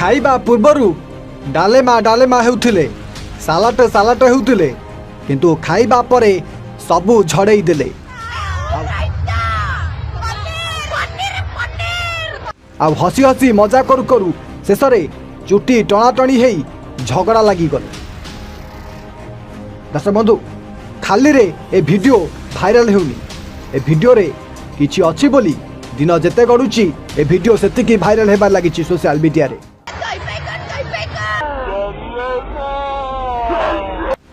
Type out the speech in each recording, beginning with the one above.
खाइबा पूर्वरु डालेमा डालेमा हेउथिले सालाट सालाट हेउथिले किंतु खाइबा परे सबु झड़ई देले। अब हसी हसी मजा करू करू शेष रे चुटी टणाटणी हेई झगड़ा लगी गले। दर्शक बंधु खाली रे ए वीडियो भाइराल हेउनी। ए वीडियो रे किछि अछि बोली दिन जेते गडुची ए वीडियो सेतिकी भाइराल हेबार लागिछि सोशल मीडिया रे।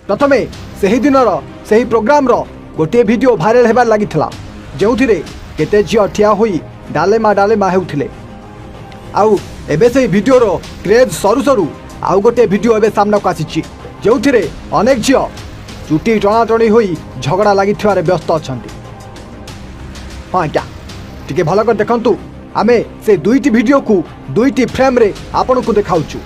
प्रथमे सही दिनर सही प्रोग्राम रो गोटे वीडियो भाइराल हेबार लागिथिला जेउथिरे केते झियो ठिया होई डालेमा डालेमा हेउथिले। आउ एबे से वीडियो रो क्रेज सरू सरू आउ गोटे वीडियो एबे सामना को आसीछि जेउथिरे अनेक झियो चुटी टणाटणी होई झगड़ा लागिथिवारे व्यस्त अछंती। हां क्या टिके भलो कर देखंतु आमे से दुईटी वीडियो को दुईटी फ्रेम रे आपन को देखाउछु।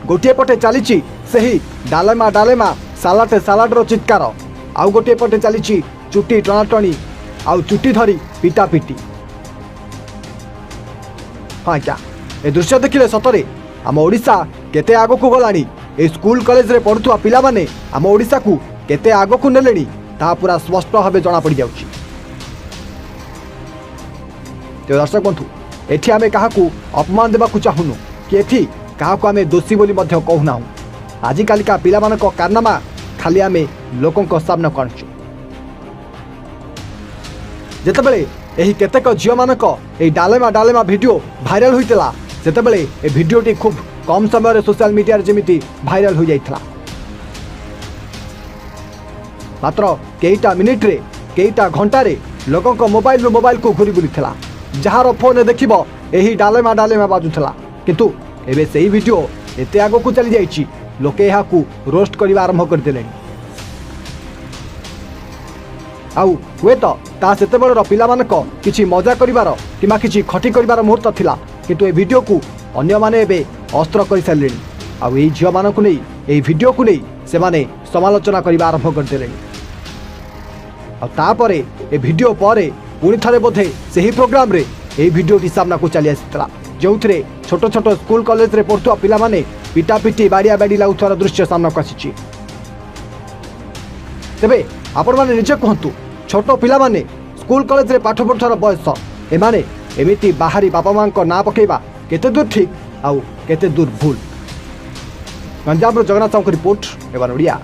गोटे पटे चलीछि सही डालेमा डालेमा सालाट सालाट रो चित्कार आउ गोटे पटे चलीछि चुटी टणाटणी आउ चुटी धरी पिटा पिटी। हाँ क्या ए दृश्य देखिले सतरे आम ओडिशा केते आगो को गलानी। ए स्कूल कॉलेज रे पढुथुवा पिला माने आम ओडिशा को केते आगो को नेलेनी ता पूरा स्पष्ट भाबे जणा पड़ी जाउछि। तो दर्शक बंधु एठी आमे काहाकू अपमान देबा को चाहुनु कि एठी काहाकू आमे दोषी बोली मध्य कहूना। आजि कालिका पिला मानक कारनामा खाली आमे लोकंक सामना करछु। जेतेबेले एही केतेक झियो मानक एही डालेमा डालेमा वीडियो भाइराल होइतला सेतेबेले ए वीडियोटी खूब कम समय रे सोशल मीडिया रे जेमिति भाइराल हो जाइतला। मात्र केईटा मिनिट रे केईटा घंटा रे लोकंक मोबाइल को घुरी बुलिथला जहार फोन देखिबो एही डालेमा डालेमा बाजुथला। किंतु एबे सेही वीडियो एते आगो को चली जाइछि लोके एहा को रोस्ट करिबा आरंभ कर देलेनी। आउ हुए तो ता सेते बड़ पिला मानक किछि मजा करिवार किमा किछि खटी करिवार मुहूर्त थिला किंतु ए वीडियो को अन्य माने एबे अस्त्र करि सारलेनी। आउ एही झियो मानक नै एही वीडियो को नै से माने समालोचना करिबा आरंभ कर देलेनी। आ तापरे ए वीडियो परे पुणी थरे बोधे सही प्रोग्राम रे एही वीडियोटी सामना को चली आसितला जोउथरे छोटो छोटो स्कूल कॉलेज रे पढुथुवा पिला माने पिटा पिटी बाड़िया बाड़ी लाउथार दृश्य सामना को आसिछि। तेबे आपण माने निजे कहंतु छोटो पिला माने स्कूल कॉलेज रे पाठ पढ़थार बयस एमाने एमिति बाहरी बापा मां को ना पकेबा केते दूर ठीक आउ केते दूर भूल। गंजाम रो जगन्नाथ साहू रिपोर्ट एवं ओडिया।